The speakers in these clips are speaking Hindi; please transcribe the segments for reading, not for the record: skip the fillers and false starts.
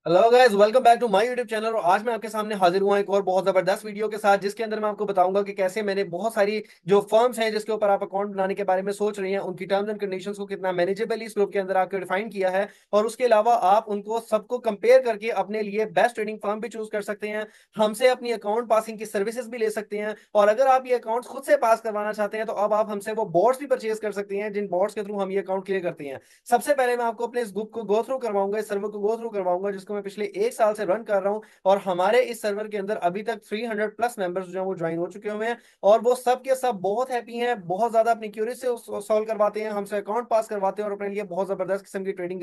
Hello guys, welcome back to my YouTube channel. और आज मैं आपके सामने हाजिर हुआ एक और बहुत जबरदस्त वीडियो के साथ, जिसके अंदर मैं आपको बताऊंगा कि कैसे मैंने बहुत सारी जो फर्म्स हैं जिसके ऊपर आप अकाउंट बनाने के बारे में सोच रही हैं, उनकी टर्म्स एंड कंडीशंस को कितना मैनेजेबली इस ग्रुप के अंदर आपको डिफाइन किया है। और उसके अलावा आप उनको सबको कंपेयर करके अपने लिए बेस्ट ट्रेडिंग फर्म भी चूज कर सकते हैं। हमसे अपनी अकाउंट पासिंग की सर्विसेज भी ले सकते हैं। और अगर आप ये अकाउंट खुद से पास करवाना चाहते हैं तो अब आप हमसे वो बोर्ड्स भी परचेज कर सकते हैं, जिन बोर्ड्स के थ्रू हम ये अकाउंट क्लियर करते हैं। सबसे पहले मैं आपको अपने इस ग्रुप को गो थ्रू करवाऊंगा, इस सर्वर को गो थ्रू करवाऊंगा, जिसको मैं पिछले एक साल से रन कर रहा हूं। और हमारे इस सर्वर के अंदर अभी तक 300 प्लस मेंबर्स जो हैं वो ज्वाइन हो चुके हुए हैं। और वो सब के सब बहुत हैप्पी हैं, बहुत ज्यादा अपनी क्यूरी से सॉल्व करवाते हैं, हमसे अकाउंट पास करवाते हैं और अपने लिए बहुत जबरदस्त किस्म की ट्रेडिंग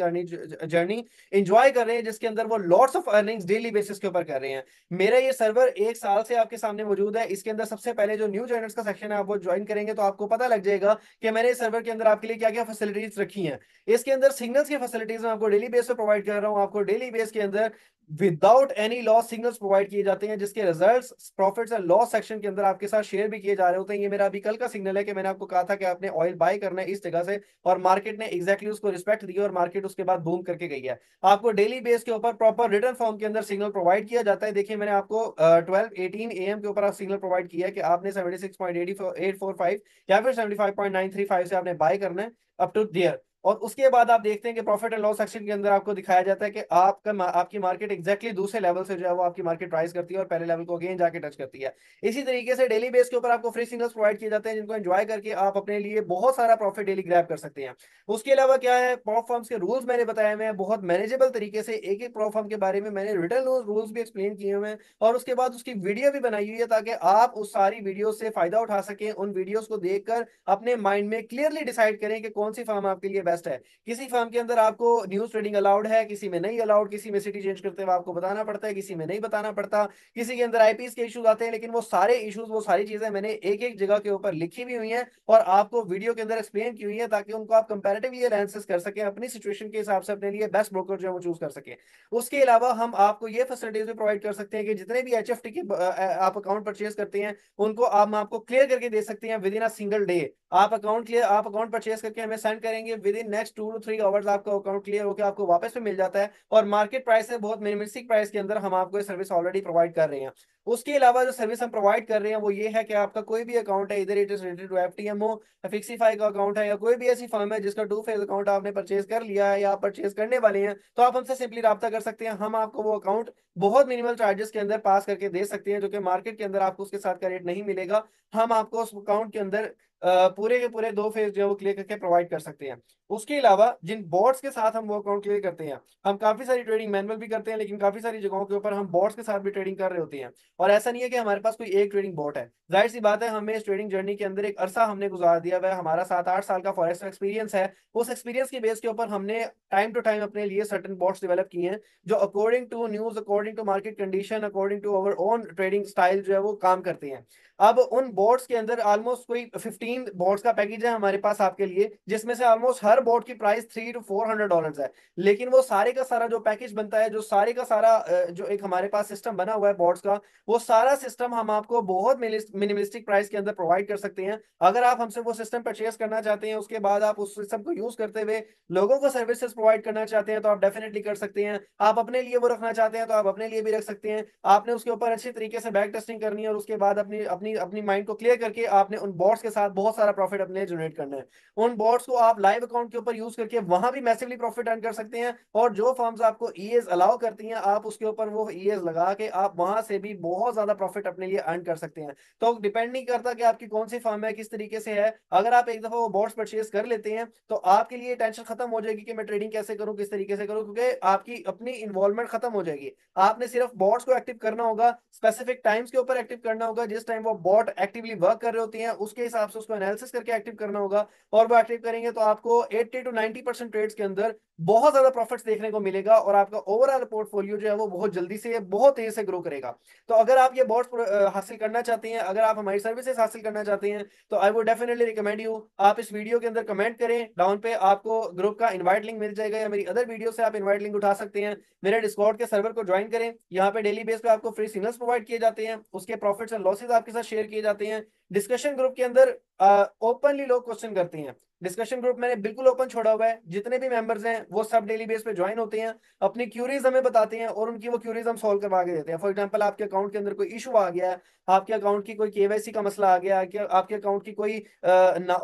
जर्नी एंजॉय कर रहे हैं, जिसके अंदर वो lots of earnings daily basis के ऊपर कर रहे हैं। मेरा ये सर्वर एक साल से आपके सामने मौजूद है। इसके अंदर सबसे पहले जो न्यू ज्वाइनर्स का सेक्शन है, आप वो ज्वाइन करेंगे तो आपको पता लग जाएगा कि मैंने इस सर्वर के अंदर आपके लिए क्या क्या फैसिलिटीज रखी हैं। इसके अंदर सिग्नल्स की फैसिलिटीज मैं आपको डेली बेस पे प्रोवाइड कर रहा हूँ। आपको डेली बेस के अंदर without any loss signals provide किए जाते हैं, जिसके results profits and loss section के अंदर आपके साथ शेयर भी किए जा रहे होते हैं। ये मेरा अभी कल का सिग्नल है कि मैंने आपको कहा था कि आपने ऑयल बाय करना है इस जगह से, और मार्केट ने एग्जैक्टली उसको रिस्पेक्ट दी और मार्केट उसके बाद बूम करके गई है। आपको डेली बेस के ऊपर प्रॉपर रिटर्न फॉर्म के अंदर सिग्नल प्रोवाइड किया जाता है। देखिए, मैंने आपको 12:18 AM के ऊपर सिग्नल प्रोवाइड किया है कि आपने 76.845 या फिर 75.935 से आपने बाय करना है अप टू देयर। और उसके बाद आप देखते हैं कि प्रॉफिट एंड लॉस सेक्शन के अंदर आपको दिखाया जाता है कि आपकी मार्केट एग्जैक्टली दूसरे लेवल से जो है वो आपकी मार्केट राइज करती है और पहले लेवल को अगेन जाके टच करती है। इसी तरीके से डेली बेस के ऊपर आपको फ्री सिग्नल्स प्रोवाइड किए जाते हैं, जिनको एंजॉय करके आप अपने लिए बहुत सारा प्रॉफिट डेली ग्रैब कर सकते हैं। उसके अलावा क्या है, प्रॉप फर्म्स के रूल्स मैंने बताए हुए हैं बहुत मैनेजेबल तरीके से। एक एक प्रॉप फर्म के बारे में मैंने रिटर्न रूल्स भी एक्सप्लेन किए हुए हैं, और उसके बाद उसकी वीडियो भी बनाई हुई है, ताकि आप उस सारी वीडियो से फायदा उठा सकें। उन वीडियोस को देखकर अपने माइंड में क्लियरली डिसाइड करें कि कौन सी फर्म आपके लिए बेस्ट है। किसी फर्म के अंदर आपको न्यूज ट्रेडिंग अलाउड है, किसी में नहीं अलाउड, किसी में सिटी चेंज करते हुए आपको बताना पड़ता है, किसी में नहीं बताना पड़ता, किसी के अंदर आईपीएस के इश्यूज आते हैं। लेकिन वो सारे इश्यूज, वो सारी चीजें मैंने एक एक जगह के ऊपर लिखी भी हुई हैं और आपको वीडियो के अंदर एक्सप्लेन की हुई है, ताकि उनको आप कंपैरेटिवली एनालिसिस कर सकें, अपनी सिचुएशन के हिसाब से अपने लिए बेस्ट ब्रोकर जो है वो चूज कर सकें। उसके अलावा हम आपको ये फैसिलिटीज भी प्रोवाइड कर सकते हैं कि जितने भी एचएफटी के आप अकाउंट परचेज करते हैं, उनको हम आपको क्लियर करके दे सकते हैं with in a single day. आप अकाउंट परचेज करके हमें सेंड करेंगे, with in next 2 to 3 hours आपका अकाउंट क्लियर होकर आपको वापस पे मिल जाता है। और मार्केट प्राइस से बहुत मिनिमलिस्टिक प्राइस के अंदर हम आपको ये सर्विस ऑलरेडी प्रोवाइड कर रहे हैं। उसके अलावा जो सर्विस हम प्रोवाइड कर रहे हैं वो ये है कि आपका कोई भी अकाउंट है, इधर इट इज रिलेटेड टू एफटीएमओ, फिक्सीफाई का अकाउंट है, या कोई भी ऐसी फर्म है जिसका टू फेज अकाउंट आपने परचेज कर लिया है या आप परचेज करने वाले हैं, तो आप हमसे सिंपली रब्ता कर सकते हैं। हम आपको वो अकाउंट बहुत मिनिमल चार्जेस के अंदर पास करके दे सकते हैं, जो कि मार्केट के अंदर आपको उसके साथ का रेट नहीं मिलेगा। हम आपको उस अकाउंट के अंदर पूरे के पूरे 2 फेज जो है वो क्लियर करके प्रोवाइड कर सकते हैं। उसके अलावा जिन बॉट्स के साथ हम वो अकाउंट क्लियर करते हैं, हम काफी सारी ट्रेडिंग मैनुअल भी करते हैं, लेकिन काफी सारी जगहों के ऊपर हम बॉट्स के साथ भी ट्रेडिंग कर रहे होते हैं। और ऐसा नहीं है कि हमारे पास कोई एक ट्रेडिंग बॉट है। जाहिर सी बात है, हमें इस ट्रेडिंग जर्नी के अंदर एक अरसा हमने गुजार दिया हुआ है, हमारा 7-8 साल का फॉरेक्स एक्सपीरियंस है। उस एक्सपीरियंस के बेस के ऊपर हमने टाइम टू टाइम अपने लिए सर्टन बॉट्स डेवलप किए हैं, जो according to news, according to market condition, according to our own trading style जो है वो काम करते हैं। अब उन बोर्ड्स के अंदर ऑलमोस्ट कोई 15 बोर्ड्स का पैकेज है हमारे पास आपके लिए, जिसमें से ऑलमोस्ट हर बोर्ड की प्राइस $300 to $400 है। लेकिन वो सारे का सारा जो पैकेज बनता है, जो सारे का सारा जो एक हमारे पास सिस्टम बना हुआ है बोर्ड्स का, वो सारा सिस्टम हम आपको बहुत मिनिमलिस्टिक प्राइस के अंदर प्रोवाइड कर सकते हैं। अगर आप हमसे वो सिस्टम परचेज करना चाहते हैं, उसके बाद आप उस सिस्टम को यूज करते हुए लोगों को सर्विसेज प्रोवाइड करना चाहते हैं, तो आप डेफिनेटली कर सकते हैं। आप अपने लिए वो रखना चाहते हैं तो आप अपने लिए भी रख सकते हैं। आपने उसके ऊपर अच्छी तरीके से बैक टेस्टिंग करनी है और उसके बाद अपनी अपनी अपनी माइंड को क्लियर करके आपने उन बॉट्स के साथ बहुत सारा प्रॉफिट अपने लिए जनरेट करना है। उन बॉट्स को आप लाइव अकाउंट के ऊपर यूज करके वहां भी मैसिवली प्रॉफिट अर्न कर सकते हैं, और जो फर्म्स आपको ईएस अलाउ करती हैं, आप उसके ऊपर वो ईएस लगा के आप वहां से भी बहुत ज्यादा प्रॉफिट अपने लिए अर्न कर सकते हैं। तो डिपेंड नहीं करता कि आपकी कौन सी फर्म है, किस तरीके से है। अगर आप एक दफा वो बॉट्स परचेज कर लेते हैं तो आपके लिए टेंशन खत्म हो जाएगी कि मैं ट्रेडिंग कैसे करूं, किस तरीके से करूं, क्योंकि आपकी अपनी इन्वॉल्वमेंट खत्म हो जाएगी। आपने सिर्फ बॉट्स को एक्टिव करना होगा, स्पेसिफिक टाइम्स के ऊपर एक्टिव करना होगा, जिस टाइम वो बॉट एक्टिवली वर्क कर रहे होती हैं उसके हिसाब से उसको एनालिसिस करके एक्टिव करना होगा। और वो एक्टिव करेंगे तो आपको 80 to 90% ट्रेड्स के अंदर बहुत ज्यादा प्रॉफिट्स देखने को मिलेगा, और आपका ओवरऑल पोर्टफोलियो जो है वो बहुत जल्दी से, बहुत तेज से ग्रो करेगा। तो अगर आप ये बॉट्स हासिल करना चाहते हैं, अगर आप हमारी सर्विसेज हासिल करना चाहते हैं, तो I would definitely recommend you, आप इस वीडियो के अंदर कमेंट करें, डाउन पे आपको ग्रुप का इनवाइट लिंक मिल जाएगा, या मेरी अदर वीडियो से आप इनवाइट लिंक उठा सकते हैं। मेरे डिस्कॉर्ड के सर्वर को ज्वाइन करें, यहाँ पे डेली बेस पे आपको फ्री सिग्नल्स प्रोवाइड किए जाते हैं, उसके प्रॉफिट्स एंड लॉसेज आपके साथ शेयर किए जाते हैं। डिस्कशन ग्रुप के अंदर ओपनली लोग क्वेश्चन करते हैं। डिस्कशन ग्रुप मैंने बिल्कुल ओपन छोड़ा हुआ है, जितने भी मेंबर्स हैं वो सब डेली बेस पे ज्वाइन होते हैं, अपनी क्यूरीज हमें बताते हैं और उनकी वो क्यूरीज हम सॉल्व करवा के देते हैं। फॉर एग्जांपल आपके अकाउंट के अंदर कोई इशू आ गया है, आपके अकाउंट की कोई केवाईसी का मसला आ गया, कि आपके अकाउंट की कोई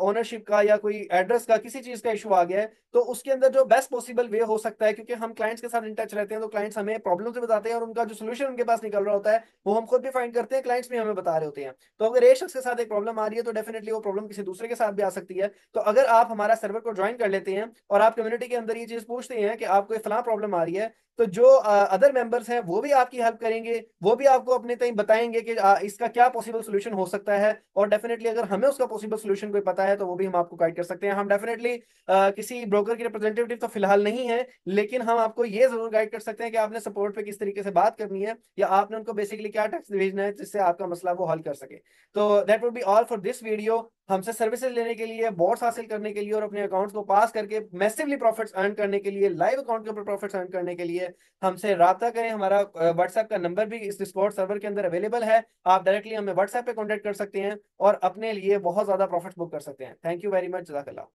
ओनरशिप का या कोई एड्रेस का किसी चीज का इशू आ गया है, तो उसके अंदर जो बेस्ट पॉसिबल वे हो सकता है, क्योंकि हम क्लाइंट्स के साथ इन टच रहते हैं, तो क्लाइंट्स हमें प्रॉब्लम से बताते हैं और उनका जो सोल्यूशन उनके पास निकल रहा होता है वो हम खुद भी फाइंड करते हैं, क्लाइंट्स भी हमें बता रहे होते हैं। तो अगर एक शख्स के साथ एक प्रॉब्लम आ रही है तो डेफिनेटली वो प्रॉब्लम किसी दूसरे के साथ भी आ सकती है। तो अगर आप हमारा सर्वर को ज्वाइन कर लेते हैं और आप कम्युनिटी के अंदर ये चीज पूछते हैं कि आपको फलां प्रॉब्लम आ रही है, तो जो अदर मेंबर्स हैं वो भी आपकी हेल्प करेंगे, वो भी आपको अपने तक बताएंगे कि इसका क्या पॉसिबल सोल्यूशन हो सकता है। और डेफिनेटली अगर हमें उसका पॉसिबल सोल्यूशन कोई पता है तो वो भी हम आपको गाइड कर सकते हैं। हम डेफिनेटली किसी ब्रोकर के रिप्रेजेंटेटिव तो फिलहाल नहीं है, लेकिन हम आपको ये जरूर गाइड कर सकते हैं कि आपने सपोर्ट पे किस तरीके से बात करनी है, या आपने उनको बेसिकली क्या टेक्स्ट भेजना है जिससे आपका मसला वो हल कर सके। तो that would be all for this video. हमसे सर्विसेज लेने के लिए, बॉट्स हासिल करने के लिए और अपने अकाउंट्स को पास करके मैसिवली प्रॉफिट्स अर्न करने के लिए, लाइव अकाउंट के ऊपर प्रॉफिट्स अर्न करने के लिए हमसे राब्ता करें। हमारा व्हाट्सएप का नंबर भी इस डिस्कॉर्ड सर्वर के अंदर अवेलेबल है, आप डायरेक्टली हमें व्हाट्सएप पे कॉन्टेक्ट कर सकते हैं और अपने लिए बहुत ज्यादा प्रॉफिट्स बुक कर सकते हैं। थैंक यू वेरी मच, जज़ाकल्लाह।